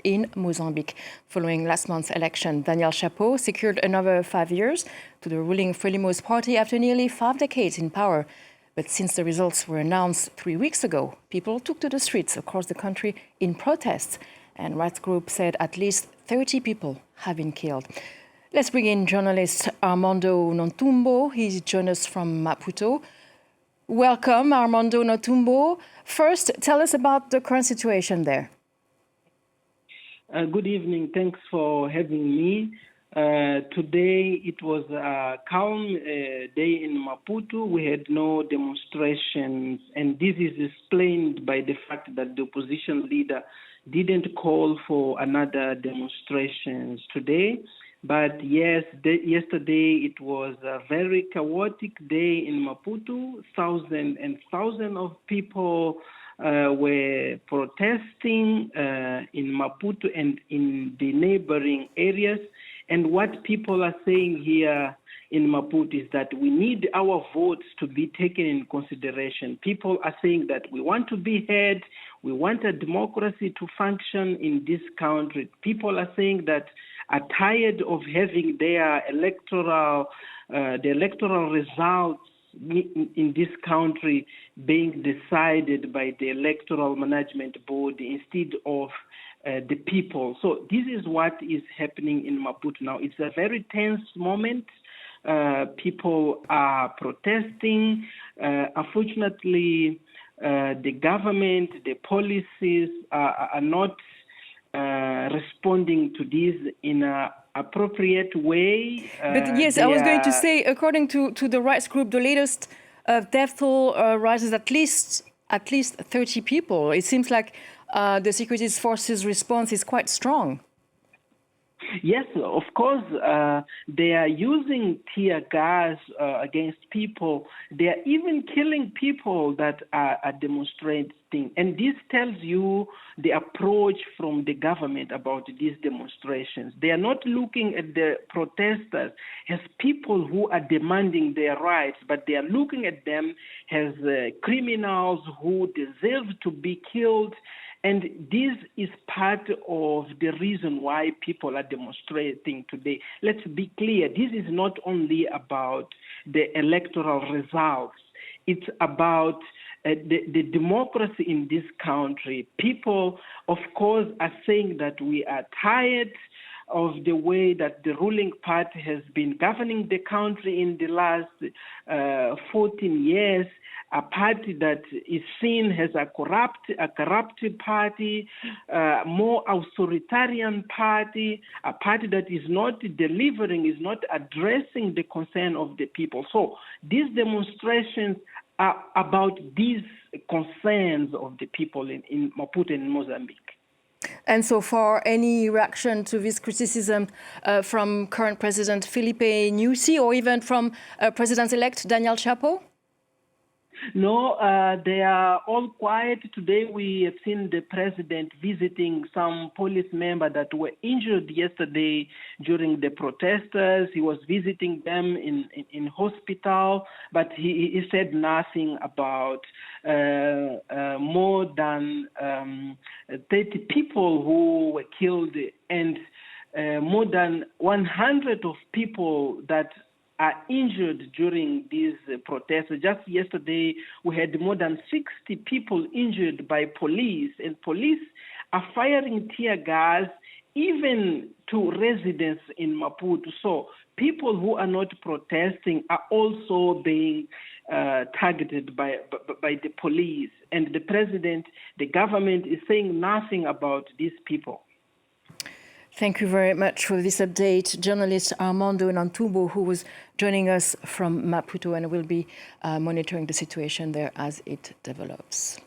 in Mozambique. Following last month's election, Daniel Chapo secured another 5 years to the ruling Frelimo's party after nearly 5 decades in power. But since the results were announced 3 weeks ago, people took to the streets across the country in protests, and rights groups said at least 30 people have been killed. Let's bring in journalist Armando Nhantumbo. He's joined us from Maputo. Welcome, Armando Nhantumbo. First, tell us about the current situation there. Good evening. Thanks for having me. Today it was a calm day in Maputo. We had no demonstrations, and this is explained by the fact that the opposition leader didn't call for another demonstrations today. But yes, yesterday it was a very chaotic day in Maputo. Thousands and thousands of people were protesting in Maputo and in the neighboring areas. And what people are saying here in Maputo is that we need our votes to be taken in consideration. People are saying that we want to be heard, we want a democracy to function in this country. People are saying that are tired of having their electoral results in this country being decided by the electoral management board instead of the people. So this is what is happening in Maputo now. It's a very tense moment. People are protesting. Unfortunately, the government, the policies are not responding to this in an appropriate way. But yes, I was going to say, according to the rights group, the latest death toll rises at least 30 people. It seems like the security forces' response is quite strong. Yes, of course, they are using tear gas against people. They are even killing people that are demonstrating. And this tells you the approach from the government about these demonstrations. They are not looking at the protesters as people who are demanding their rights, but they are looking at them as criminals who deserve to be killed. And this is part of the reason why people are demonstrating today. Let's be clear, this is not only about the electoral results. It's about the democracy in this country. People, of course, are saying that we are tired of the way that the ruling party has been governing the country in the last 14 years. A party that is seen as a corrupt party, more authoritarian party, a party that is not delivering, is not addressing the concern of the people. So these demonstrations are about these concerns of the people in Maputo and Mozambique. And so far, any reaction to this criticism from current President Filipe Nyusi or even from President-elect Daniel Chapo? No, they are all quiet. Today we have seen the president visiting some police members that were injured yesterday during the protesters. He was visiting them in hospital, but he said nothing about more than 30 people who were killed and more than 100 of people that are injured during these protests. Just yesterday, we had more than 60 people injured by police, and police are firing tear gas even to residents in Maputo. So people who are not protesting are also being targeted by the police. And the president, the government is saying nothing about these people. Thank you very much for this update. Journalist Armando Nhantumbo, who was joining us from Maputo, and will be monitoring the situation there as it develops.